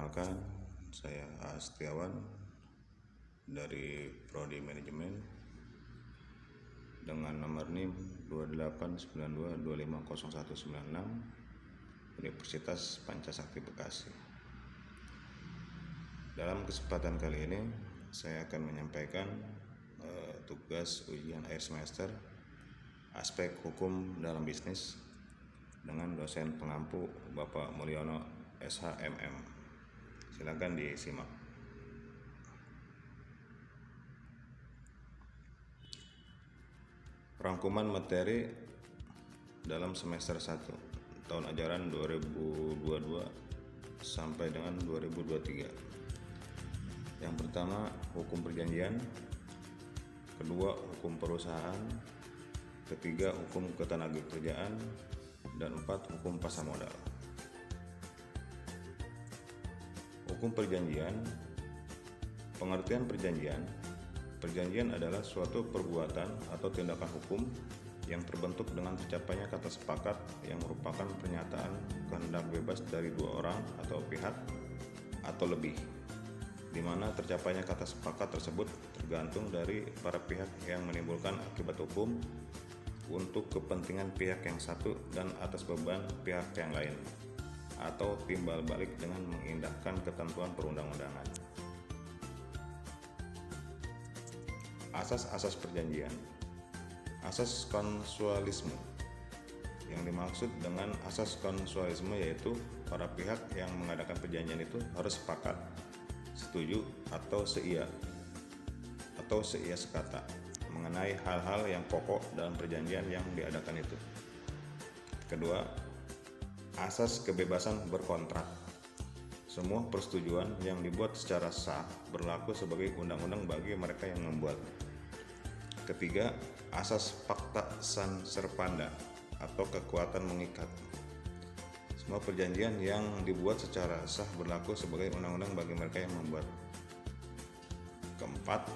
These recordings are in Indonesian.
Perkenalkan, saya A. Setiawan dari Prodi Manajemen dengan nomor NIM 2892250196 Universitas Pancasakti Bekasi. Dalam kesempatan kali ini saya akan menyampaikan tugas ujian akhir semester aspek hukum dalam bisnis dengan dosen pengampu Bapak Mulyono SHMM. Silakan disimak. Rangkuman materi dalam semester 1 tahun ajaran 2022 sampai dengan 2023. Yang pertama, hukum perjanjian. Kedua, hukum perusahaan. Ketiga, hukum ketenagakerjaan. Dan 4, hukum pasar modal. Hukum perjanjian. Pengertian perjanjian. Perjanjian adalah suatu perbuatan atau tindakan hukum yang terbentuk dengan tercapainya kata sepakat yang merupakan pernyataan kehendak bebas dari dua orang atau pihak atau lebih, di mana tercapainya kata sepakat tersebut tergantung dari para pihak yang menimbulkan akibat hukum untuk kepentingan pihak yang satu dan atas beban pihak yang lain, atau timbal balik dengan mengindahkan ketentuan perundang-undangan. Asas-asas perjanjian. Asas konsensualisme. Yang dimaksud dengan asas konsensualisme yaitu para pihak yang mengadakan perjanjian itu harus sepakat, setuju atau seia sekata mengenai hal-hal yang pokok dalam perjanjian yang diadakan itu. Kedua, asas kebebasan berkontrak. Semua persetujuan yang dibuat secara sah berlaku sebagai undang-undang bagi mereka yang membuatnya. Ketiga, asas pacta sunt servanda atau kekuatan mengikat. Semua perjanjian yang dibuat secara sah berlaku sebagai undang-undang bagi mereka yang membuat. Keempat,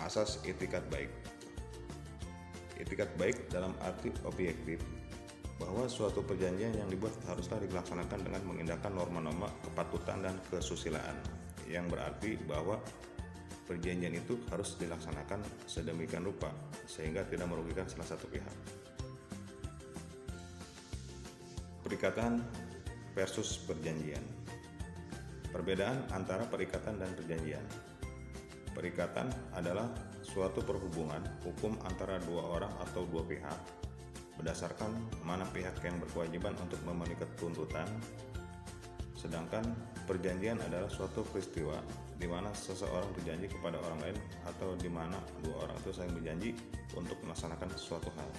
asas itikat baik. Itikat baik dalam arti objektif bahwa suatu perjanjian yang dibuat haruslah dilaksanakan dengan mengindahkan norma-norma kepatutan dan kesusilaan, yang berarti bahwa perjanjian itu harus dilaksanakan sedemikian rupa sehingga tidak merugikan salah satu pihak. Perikatan versus perjanjian. Perbedaan antara perikatan dan perjanjian. Perikatan adalah suatu perhubungan hukum antara dua orang atau dua pihak berdasarkan mana pihak yang berkewajiban untuk memenuhi tuntutan, sedangkan perjanjian adalah suatu peristiwa di mana seseorang berjanji kepada orang lain atau di mana dua orang itu saling berjanji untuk melaksanakan suatu hal.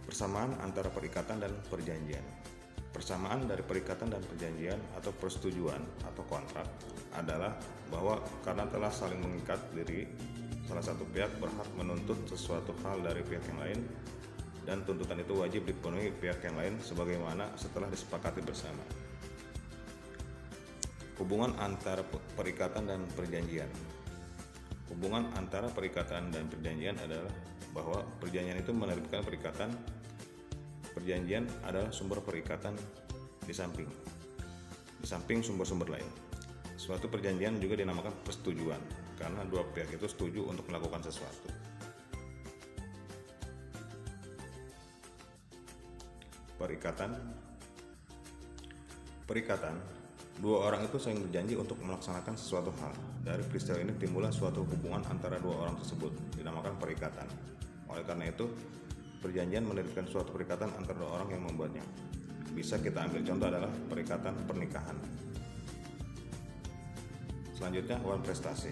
Persamaan antara perikatan dan perjanjian. Persamaan dari perikatan dan perjanjian atau persetujuan atau kontrak adalah bahwa karena telah saling mengikat diri, salah satu pihak berhak menuntut sesuatu hal dari pihak yang lain dan tuntutan itu wajib dipenuhi pihak yang lain sebagaimana setelah disepakati bersama. Hubungan antara perikatan dan perjanjian. Hubungan antara perikatan dan perjanjian adalah bahwa perjanjian itu menerbitkan perikatan. Perjanjian adalah sumber perikatan di samping sumber-sumber lain. Suatu perjanjian juga dinamakan persetujuan karena dua pihak itu setuju untuk melakukan sesuatu. Perikatan, dua orang itu saling berjanji untuk melaksanakan sesuatu hal. Dari peristiwa ini timbullah suatu hubungan antara dua orang tersebut, dinamakan perikatan. Oleh karena itu, perjanjian menerbitkan suatu perikatan antara dua orang yang membuatnya. Bisa kita ambil contoh adalah perikatan pernikahan. Selanjutnya, wan prestasi.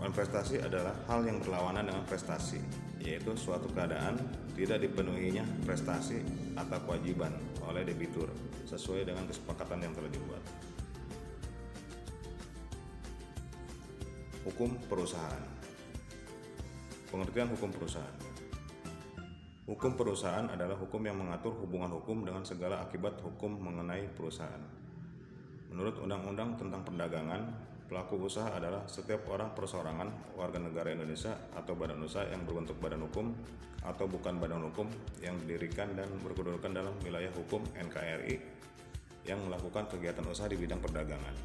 Wan prestasi adalah hal yang berlawanan dengan prestasi, yaitu suatu keadaan tidak dipenuhinya prestasi atau kewajiban oleh debitur sesuai dengan kesepakatan yang telah dibuat. Hukum perusahaan. Pengertian hukum perusahaan. Hukum perusahaan adalah hukum yang mengatur hubungan hukum dengan segala akibat hukum mengenai perusahaan. Menurut Undang-Undang tentang Perdagangan, pelaku usaha adalah setiap orang perseorangan warga negara Indonesia atau badan usaha yang berbentuk badan hukum atau bukan badan hukum yang didirikan dan berkedudukan dalam wilayah hukum NKRI yang melakukan kegiatan usaha di bidang perdagangan.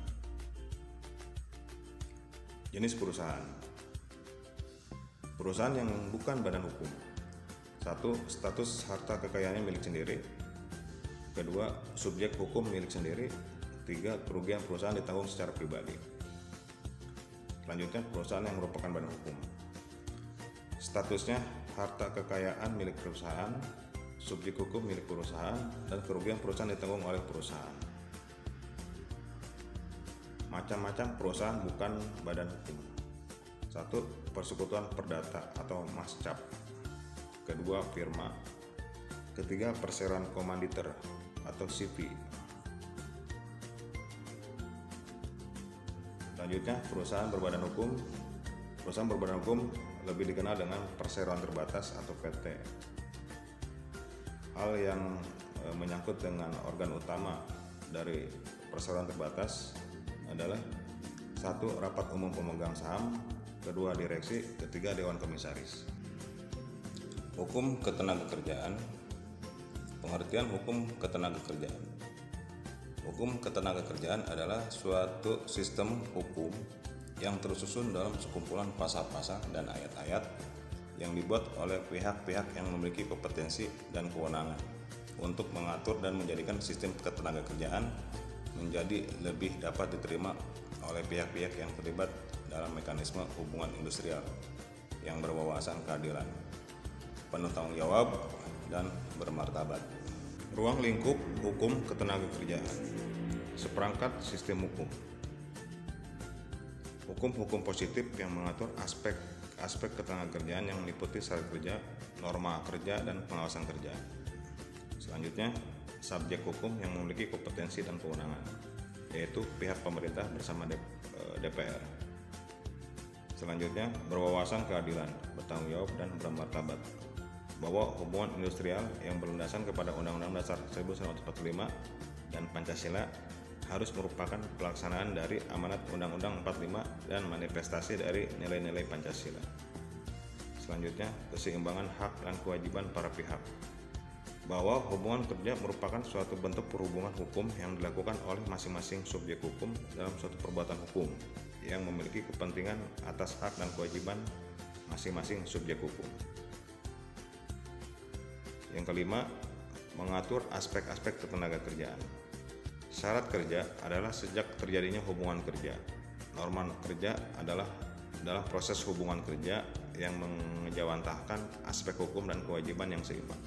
Jenis perusahaan. Perusahaan yang bukan badan hukum. 1. Status harta kekayaannya milik sendiri. 2. Subjek hukum milik sendiri. 3. Kerugian perusahaan ditanggung secara pribadi. Selanjutnya, perusahaan yang merupakan badan hukum. Statusnya harta kekayaan milik perusahaan, subjek hukum milik perusahaan, dan kerugian perusahaan ditanggung oleh perusahaan. Macam-macam perusahaan bukan badan hukum. 1. Persekutuan perdata atau mascap. 2. Firma. 3. Perseroan komanditer atau CV. Selanjutnya, perusahaan berbadan hukum. Perusahaan berbadan hukum lebih dikenal dengan perseroan terbatas atau PT. Hal yang menyangkut dengan organ utama dari perseroan terbatas adalah 1. Rapat umum pemegang saham, 2. Direksi, 3. Dewan komisaris. Hukum ketenagakerjaan. Pengertian hukum ketenagakerjaan. Hukum ketenagakerjaan adalah suatu sistem hukum yang tersusun dalam sekumpulan pasal-pasal dan ayat-ayat yang dibuat oleh pihak-pihak yang memiliki kompetensi dan kewenangan untuk mengatur dan menjadikan sistem ketenagakerjaan menjadi lebih dapat diterima oleh pihak-pihak yang terlibat dalam mekanisme hubungan industrial yang berwawasan keadilan, penuh tanggung jawab, dan bermartabat. Ruang lingkup hukum ketenagakerjaan. Seperangkat sistem hukum. Hukum-hukum positif yang mengatur aspek ketenagakerjaan yang meliputi syarat kerja, norma kerja, dan pengawasan kerja. Selanjutnya, subjek hukum yang memiliki kompetensi dan kewenangan, yaitu pihak pemerintah bersama DPR. Selanjutnya, berwawasan keadilan, bertanggung jawab, dan bermartabat, bahwa hubungan industrial yang berlandaskan kepada Undang-Undang Dasar 1945 dan Pancasila harus merupakan pelaksanaan dari amanat Undang-Undang 45 dan manifestasi dari nilai-nilai Pancasila. Selanjutnya, keseimbangan hak dan kewajiban para pihak, bahwa hubungan kerja merupakan suatu bentuk perhubungan hukum yang dilakukan oleh masing-masing subjek hukum dalam suatu perbuatan hukum yang memiliki kepentingan atas hak dan kewajiban masing-masing subjek hukum. Yang kelima, mengatur aspek-aspek ketenagakerjaan. Syarat kerja adalah sejak terjadinya hubungan kerja. Norma kerja adalah proses hubungan kerja yang mengejawantahkan aspek hukum dan kewajiban yang seimbang.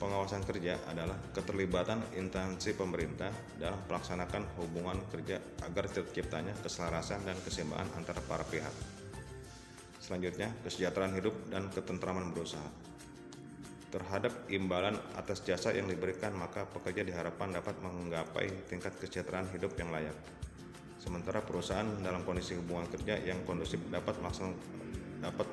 Pengawasan kerja adalah keterlibatan instansi pemerintah dalam melaksanakan hubungan kerja agar terciptanya keselarasan dan keseimbangan antara para pihak. Selanjutnya, kesejahteraan hidup dan ketentraman berusaha. Terhadap imbalan atas jasa yang diberikan, maka pekerja diharapkan dapat menggapai tingkat kesejahteraan hidup yang layak. Sementara perusahaan dalam kondisi hubungan kerja yang kondusif dapat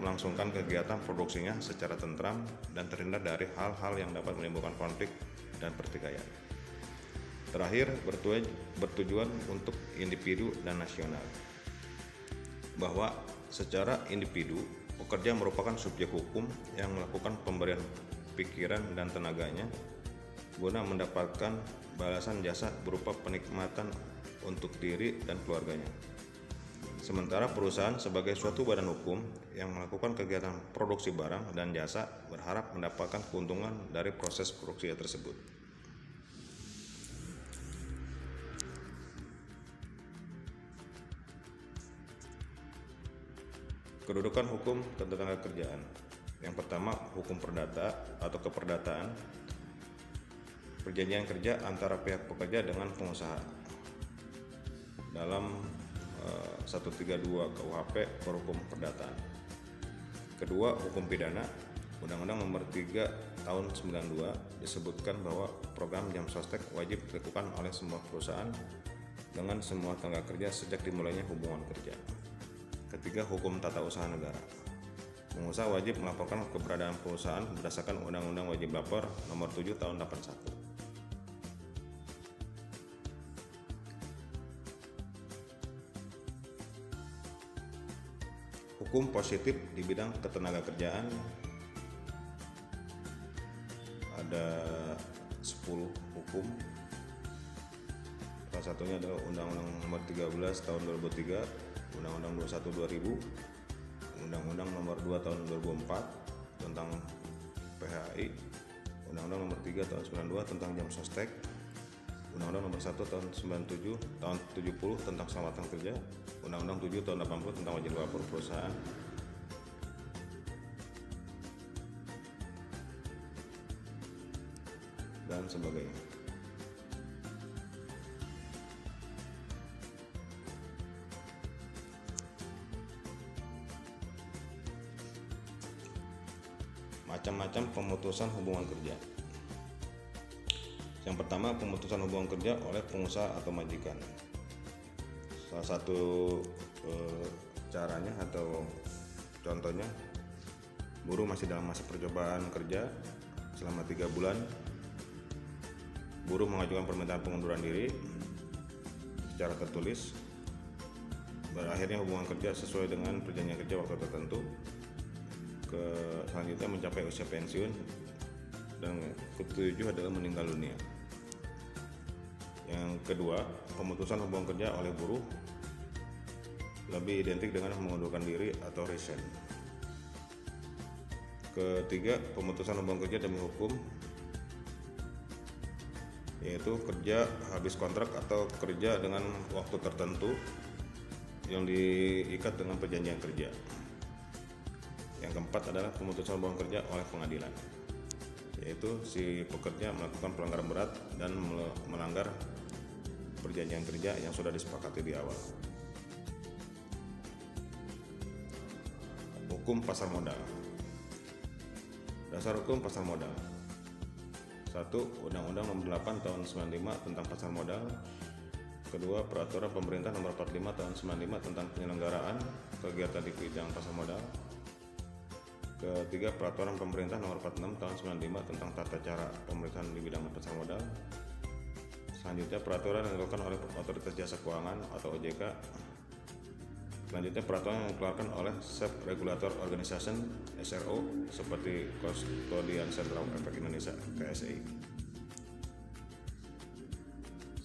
melangsungkan kegiatan produksinya secara tentram dan terhindar dari hal-hal yang dapat menimbulkan konflik dan pertikaian. Terakhir, bertujuan untuk individu dan nasional, bahwa secara individu, pekerja merupakan subjek hukum yang melakukan pemberian pikiran dan tenaganya guna mendapatkan balasan jasa berupa penikmatan untuk diri dan keluarganya. Sementara perusahaan sebagai suatu badan hukum yang melakukan kegiatan produksi barang dan jasa berharap mendapatkan keuntungan dari proses produksi tersebut. Kedudukan hukum ketenagakerjaan. Yang pertama, hukum perdata atau keperdataan. Perjanjian kerja antara pihak pekerja dengan pengusaha. Dalam 132 KUHP berhukum perdataan. Kedua, hukum pidana. Undang-Undang Nomor 3 Tahun 92 disebutkan bahwa program jam sostek wajib dilakukan oleh semua perusahaan dengan semua tenaga kerja sejak dimulainya hubungan kerja. Ketiga, hukum tata usaha negara. Pengusaha wajib melaporkan keberadaan perusahaan berdasarkan Undang-Undang Wajib Lapor Nomor 7 Tahun 81. Hukum positif di bidang ketenagakerjaan ada 10 hukum Salah satunya adalah Undang-Undang Nomor 13 Tahun 2003, Undang-Undang 21 2000, Undang-Undang Nomor 2 Tahun 2004 tentang PHI, Undang-Undang Nomor 3 Tahun 92 tentang jam sostek, Undang-Undang Nomor 1 Tahun 97 Tahun 70 tentang keselamatan kerja, Undang-Undang 7 Tahun 80 tentang wajib lapor perusahaan, dan sebagainya. Macam-macam pemutusan hubungan kerja. Yang pertama, pemutusan hubungan kerja oleh pengusaha atau majikan. Salah satu caranya atau contohnya, buruh masih dalam masa percobaan kerja selama 3 bulan. Buruh mengajukan permintaan pengunduran diri secara tertulis. Berakhirnya hubungan kerja sesuai dengan perjanjian kerja waktu tertentu. Selanjutnya mencapai usia pensiun, dan ketujuh adalah meninggal dunia. Yang kedua, pemutusan hubungan kerja oleh buruh lebih identik dengan mengundurkan diri atau resign. Ketiga, pemutusan hubungan kerja demi hukum, yaitu kerja habis kontrak atau kerja dengan waktu tertentu yang diikat dengan perjanjian kerja. Yang keempat adalah pemutusan hubungan kerja oleh pengadilan, yaitu si pekerja melakukan pelanggaran berat dan melanggar perjanjian kerja yang sudah disepakati di awal. Hukum pasar modal. Dasar hukum pasar modal. 1. Undang-Undang Nomor 8 Tahun 95 tentang pasar modal. Kedua, Peraturan Pemerintah Nomor 45 Tahun 95 tentang penyelenggaraan kegiatan di bidang pasar modal. Ketiga, Peraturan Pemerintah Nomor 46 Tahun 95 tentang tata cara pemeriksaan di bidang pasar modal. Selanjutnya, peraturan yang dilakukan oleh Otoritas Jasa Keuangan atau OJK. Selanjutnya, peraturan yang dikeluarkan oleh Self Regulator Organization (SRO) seperti Custodian Central Efek Indonesia (KSI).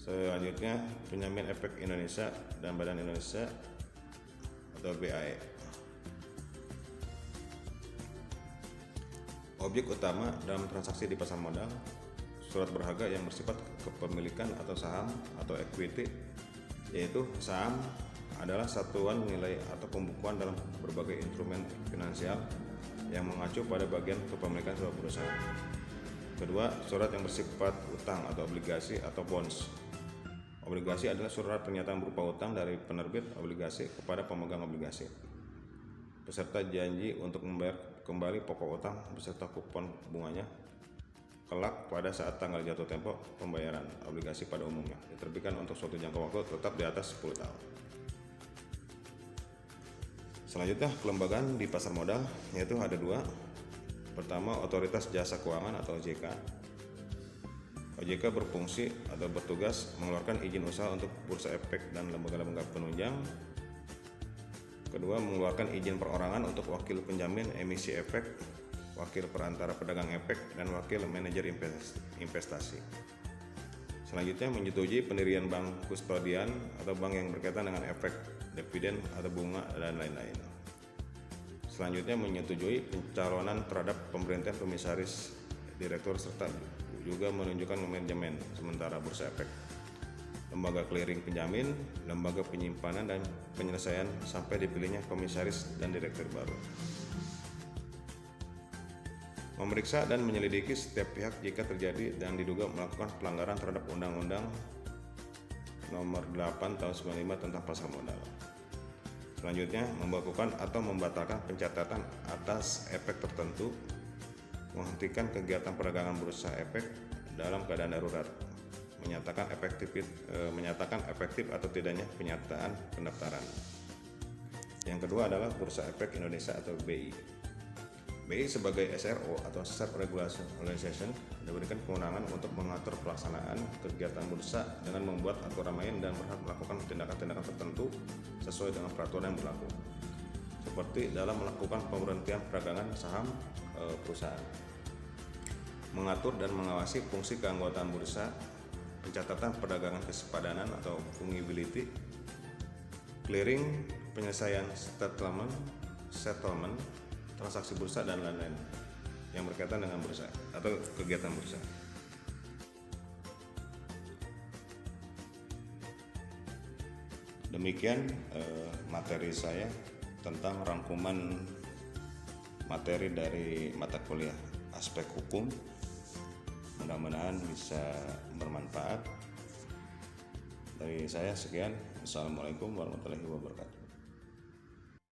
Selanjutnya, Penjamin Efek Indonesia dan Badan Indonesia atau BAE. Objek utama dalam transaksi di pasar modal: surat berharga yang bersifat kepemilikan atau saham atau equity, yaitu saham adalah satuan nilai atau pembukuan dalam berbagai instrumen finansial yang mengacu pada bagian kepemilikan sebuah perusahaan. Kedua, surat yang bersifat utang atau obligasi atau bonds. Obligasi adalah surat pernyataan berupa utang dari penerbit obligasi kepada pemegang obligasi. Peserta janji untuk membayar kembali pokok utang beserta kupon bunganya kelak pada saat tanggal jatuh tempo pembayaran. Obligasi pada umumnya diterbitkan untuk suatu jangka waktu tetap di atas 10 tahun. Selanjutnya, kelembagaan di pasar modal, yaitu ada 2. Pertama, Otoritas Jasa Keuangan atau OJK. OJK berfungsi atau bertugas mengeluarkan izin usaha untuk bursa efek dan lembaga-lembaga penunjang. Kedua, mengeluarkan izin perorangan untuk wakil penjamin emisi efek, wakil perantara pedagang efek, dan wakil manajer investasi. Selanjutnya, menyetujui pendirian bank kustodian atau bank yang berkaitan dengan efek, dividen atau bunga, dan lain-lain. Selanjutnya, menyetujui pencalonan terhadap pemberhentian komisaris, direktur, serta juga menunjukkan manajemen sementara bursa efek, lembaga clearing penjamin, lembaga penyimpanan dan penyelesaian sampai dipilihnya komisaris dan direktur baru. Memeriksa dan menyelidiki setiap pihak jika terjadi dan diduga melakukan pelanggaran terhadap Undang-Undang Nomor 8 Tahun 95 tentang pasar modal. Selanjutnya, membekukan atau membatalkan pencatatan atas efek tertentu, menghentikan kegiatan perdagangan bursa efek dalam keadaan darurat, menyatakan efektif atau tidaknya penyataan pendaftaran. Yang kedua adalah Bursa Efek Indonesia atau BI. BI sebagai SRO atau Self Regulation Organization diberikan kewenangan untuk mengatur pelaksanaan kegiatan bursa dengan membuat aturan main dan berhak melakukan tindakan-tindakan tertentu sesuai dengan peraturan yang berlaku, seperti dalam melakukan pemberhentian perdagangan saham perusahaan, mengatur dan mengawasi fungsi keanggotaan bursa, pencatatan perdagangan kesepadanan atau fungibility, clearing, penyelesaian settlement, transaksi bursa, dan lain-lain yang berkaitan dengan bursa atau kegiatan bursa. Demikian materi saya tentang rangkuman materi dari mata kuliah aspek hukum. Mudah-mudahan bisa bermanfaat. Dari saya sekian. Assalamualaikum warahmatullahi wabarakatuh.